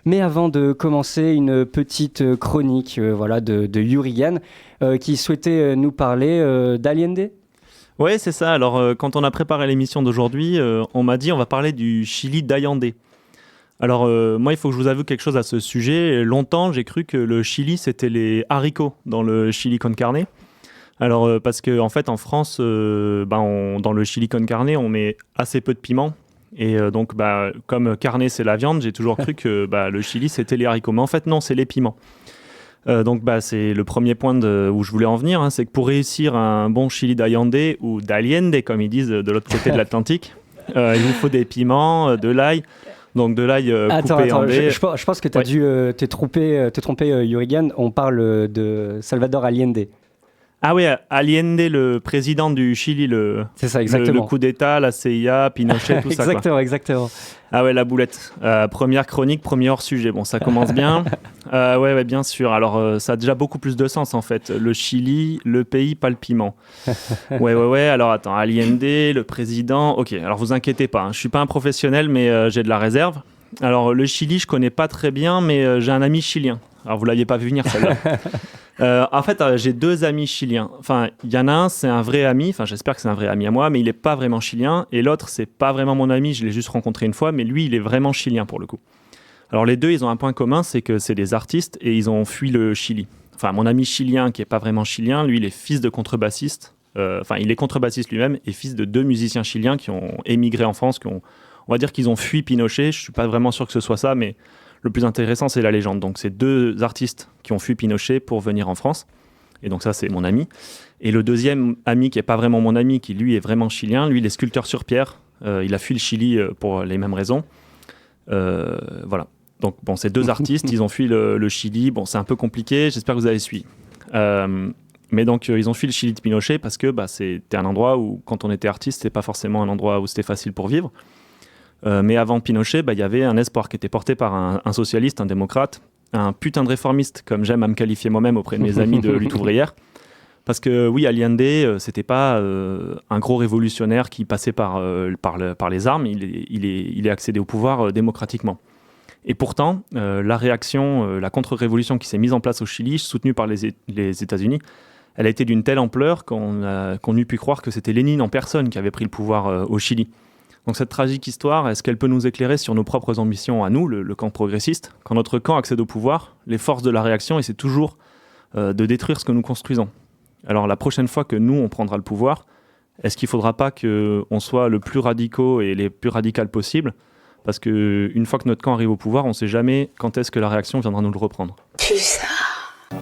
Mais avant de commencer, une petite chronique de Yurigan qui souhaitait nous parler d'Allende. Ouais, c'est ça. Alors, quand on a préparé l'émission d'aujourd'hui, on m'a dit on va parler du Chili d'Allende. Alors, moi, il faut que je vous avoue quelque chose à ce sujet. Longtemps, j'ai cru que le Chili, c'était les haricots dans le chili con carne. Alors, parce qu'en fait, en France, dans le chili con carne, on met assez peu de piment. Et donc, comme carne, c'est la viande, j'ai toujours cru que le Chili, c'était les haricots. Mais en fait, non, c'est les piments. Donc, c'est le premier point où je voulais en venir. C'est que pour réussir un bon chili d'Allende, ou d'Allende, comme ils disent de l'autre côté de l'Atlantique, il vous faut des piments, de l'ail. Donc, de l'ail coupé en dés. Je pense que tu as dû te tromper, Yurigan. On parle de Salvador Allende. Ah oui, Allende, le président du Chili, c'est ça, exactement. Le coup d'État, la CIA, Pinochet, tout ça. Exactement. Ah ouais, la boulette. Première chronique, premier hors-sujet. Bon, ça commence bien. Ouais, bien sûr. Alors, ça a déjà beaucoup plus de sens, en fait. Le Chili, le pays, pas le piment. Ouais. Alors, attends, Allende, le président. Ok, alors vous inquiétez pas. Je suis pas un professionnel, mais j'ai de la réserve. Alors, le Chili, je connais pas très bien, mais j'ai un ami chilien. Alors, vous l'aviez pas vu venir, celle-là. En fait, j'ai deux amis chiliens. Enfin, il y en a un, c'est un vrai ami. Enfin, j'espère que c'est un vrai ami à moi, mais il n'est pas vraiment chilien. Et l'autre, c'est pas vraiment mon ami. Je l'ai juste rencontré une fois, mais lui, il est vraiment chilien pour le coup. Alors, les deux, ils ont un point commun, c'est que c'est des artistes et ils ont fui le Chili. Enfin, mon ami chilien, qui est pas vraiment chilien, lui, il est fils de contrebassiste. Il est contrebassiste lui-même et fils de deux musiciens chiliens qui ont émigré en France, on va dire qu'ils ont fui Pinochet. Je suis pas vraiment sûr que ce soit ça, mais le plus intéressant, c'est la légende. Donc, c'est deux artistes qui ont fui Pinochet pour venir en France. Et donc, ça, c'est mon ami. Et le deuxième ami, qui n'est pas vraiment mon ami, qui, lui, est vraiment chilien, lui, il est sculpteur sur pierre. Il a fui le Chili pour les mêmes raisons. Voilà. Donc, bon, ces deux artistes, ils ont fui le Chili. Bon, c'est un peu compliqué. J'espère que vous avez suivi. Mais donc, ils ont fui le Chili de Pinochet parce que c'était un endroit où, quand on était artiste, c'était pas forcément un endroit où c'était facile pour vivre. Mais avant Pinochet, il y avait un espoir qui était porté par un socialiste, un démocrate, un putain de réformiste, comme j'aime à me qualifier moi-même auprès de mes amis de lutte ouvrière. Parce que oui, Allende, c'était pas un gros révolutionnaire qui passait par les armes, il est accédé au pouvoir démocratiquement. Et pourtant, la réaction, la contre-révolution qui s'est mise en place au Chili, soutenue par les États-Unis, elle a été d'une telle ampleur qu'on eût pu croire que c'était Lénine en personne qui avait pris le pouvoir au Chili. Donc cette tragique histoire, est-ce qu'elle peut nous éclairer sur nos propres ambitions à nous, le camp progressiste? Quand notre camp accède au pouvoir, les forces de la réaction essaient toujours de détruire ce que nous construisons. Alors la prochaine fois que nous, on prendra le pouvoir, est-ce qu'il ne faudra pas qu'on soit le plus radicaux et les plus radicales possible? Parce qu'une fois que notre camp arrive au pouvoir, on ne sait jamais quand est-ce que la réaction viendra nous le reprendre. Putain.